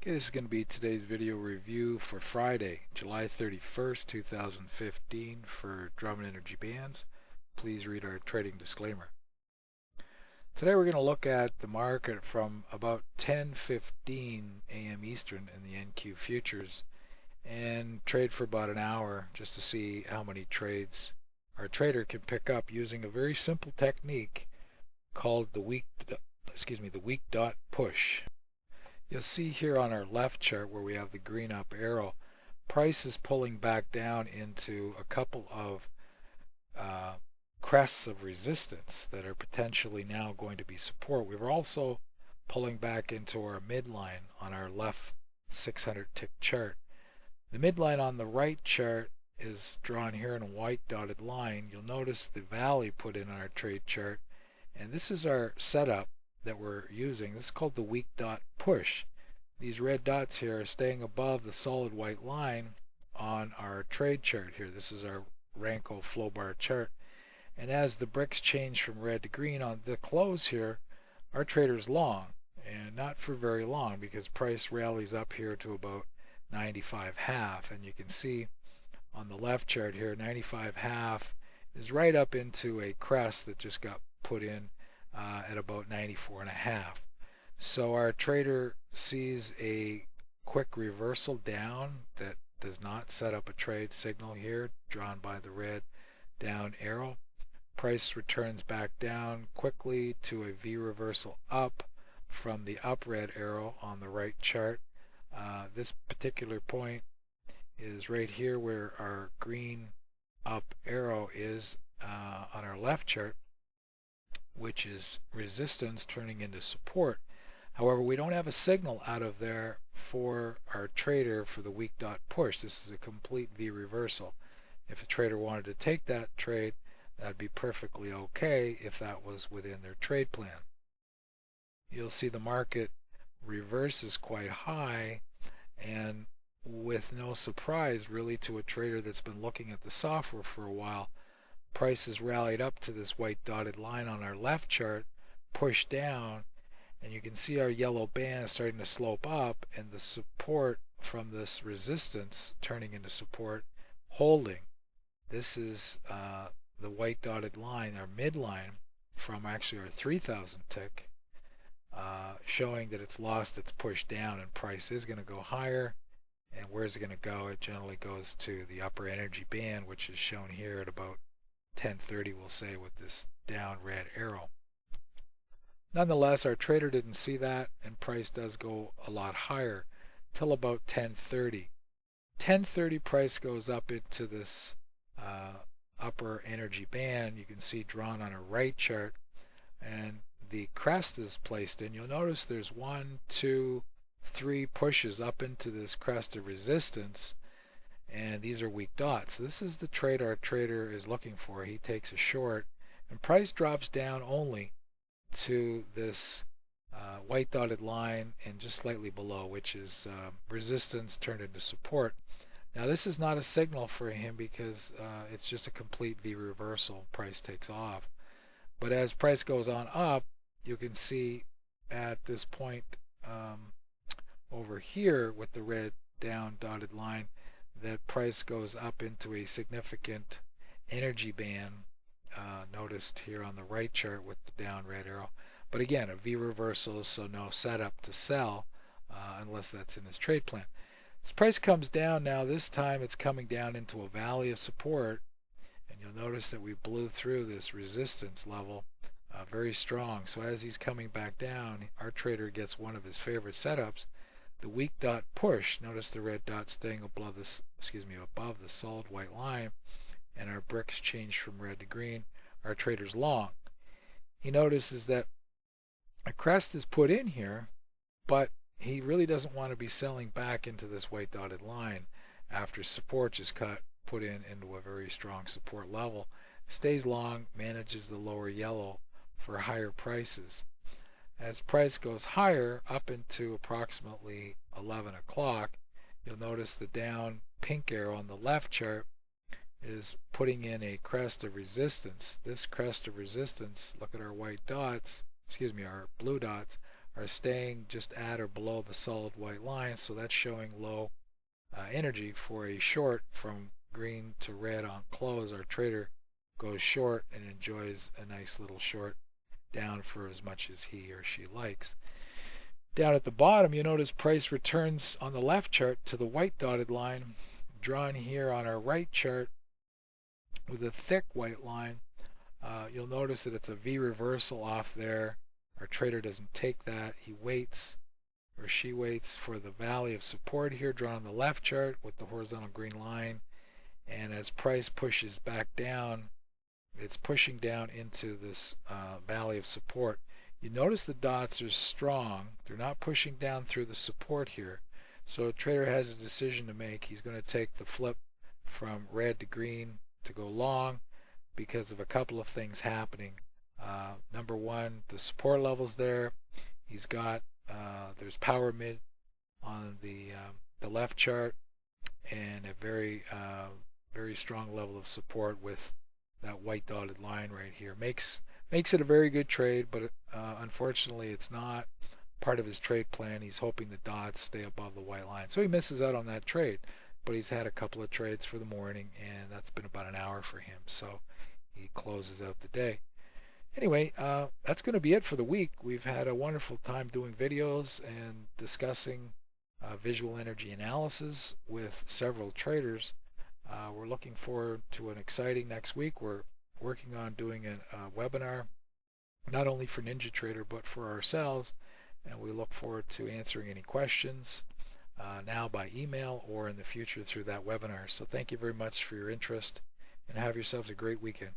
Okay, this is going to be today's video review for Friday, July 31st, 2015 for Drummond Energy Bands. Please read our trading disclaimer. Today we're going to look at the market from about 10:15 a.m. Eastern in the NQ futures and trade for about an hour just to see how many trades our trader can pick up using a very simple technique called the weak dot push. You'll see here on our left chart where we have the green up arrow, price is pulling back down into a couple of crests of resistance that are potentially now going to be support. We're also pulling back into our midline on our left 600 tick chart. The midline on the right chart is drawn here in a white dotted line. You'll notice the valley put in our trade chart, and this is our setup that we're using. This is called the weak dot push. These red dots here are staying above the solid white line on our trade chart here. This is our Renko FloBars chart. And as the bricks change from red to green on the close here, our trader's long, and not for very long because price rallies up here to about 95.5, and you can see on the left chart here 95.5 is right up into a crest that just got put in at about 94.5. So our trader sees a quick reversal down that does not set up a trade signal here, drawn by the red down arrow. Price returns back down quickly to a V reversal up from the up red arrow on the right chart. This particular point is right here where our green up arrow is on our left chart, which is resistance turning into support. However, we don't have a signal out of there for our trader for the weak dot push. This is a complete V reversal. If a trader wanted to take that trade, that'd be perfectly okay if that was within their trade plan. You'll see the market reverses quite high, and with no surprise really to a trader that's been looking at the software for a while, prices rallied up to this white dotted line on our left chart, pushed down, and you can see our yellow band starting to slope up and the support from this resistance turning into support holding. This is the white dotted line, our midline from actually our 3000 tick, showing that it's lost its push down and price is going to go higher. And where's it going to go? It generally goes to the upper energy band, which is shown here at about 10:30, we'll say, with this down red arrow. Nonetheless, our trader didn't see that, and price does go a lot higher till about 10:30. 10:30 price goes up into this upper energy band. You can see drawn on a right chart, and the crest is placed in. You'll notice there's 1, 2, 3 pushes up into this crest of resistance, and these are weak dots. So this is the trade our trader is looking for. He takes a short, and price drops down only to this white dotted line and just slightly below, which is resistance turned into support. Now this is not a signal for him because it's just a complete V reversal. Price takes off. But as price goes on up, you can see at this point over here with the red down dotted line that price goes up into a significant energy band noticed here on the right chart with the down red arrow. But again, a V reversal, so no setup to sell unless that's in his trade plan. As price comes down now, this time it's coming down into a valley of support, and you'll notice that we blew through this resistance level very strong. So as he's coming back down, our trader gets one of his favorite setups, the weak dot push. Notice the red dot staying above this, above the solid white line, and our bricks change from red to green. Our trader's long. He notices that a crest is put in here, but he really doesn't want to be selling back into this white dotted line after support is put into a very strong support level. Stays long, manages the lower yellow for higher prices. As price goes higher up into approximately 11 o'clock, you'll notice the down pink arrow on the left chart is putting in a crest of resistance. This crest of resistance, look at our white dots, our blue dots, are staying just at or below the solid white line, so that's showing low energy for a short from green to red on close. Our trader goes short and enjoys a nice little short down for as much as he or she likes. Down at the bottom, you notice price returns on the left chart to the white dotted line drawn here on our right chart with a thick white line. You'll notice that it's a V reversal off there. Our trader doesn't take that. He waits, or she waits, for the valley of support here drawn on the left chart with the horizontal green line. And as price pushes back down, it's pushing down into this valley of support. You notice the dots are strong. They're not pushing down through the support here. So a trader has a decision to make. He's going to take the flip from red to green to go long because of a couple of things happening. Number one, the support level's there. He's got there's power mid on the left chart and a very strong level of support with that white dotted line right here. Makes it a very good trade, but unfortunately it's not part of his trade plan. He's hoping the dots stay above the white line, so he misses out on that trade. But he's had a couple of trades for the morning, and that's been about an hour for him, so he closes out the day. Anyway, that's going to be it for the week. We've had a wonderful time doing videos and discussing visual energy analysis with several traders. We're looking forward to an exciting next week. We're working on doing a webinar, not only for NinjaTrader, but for ourselves, and we look forward to answering any questions now by email or in the future through that webinar. So thank you very much for your interest, and have yourselves a great weekend.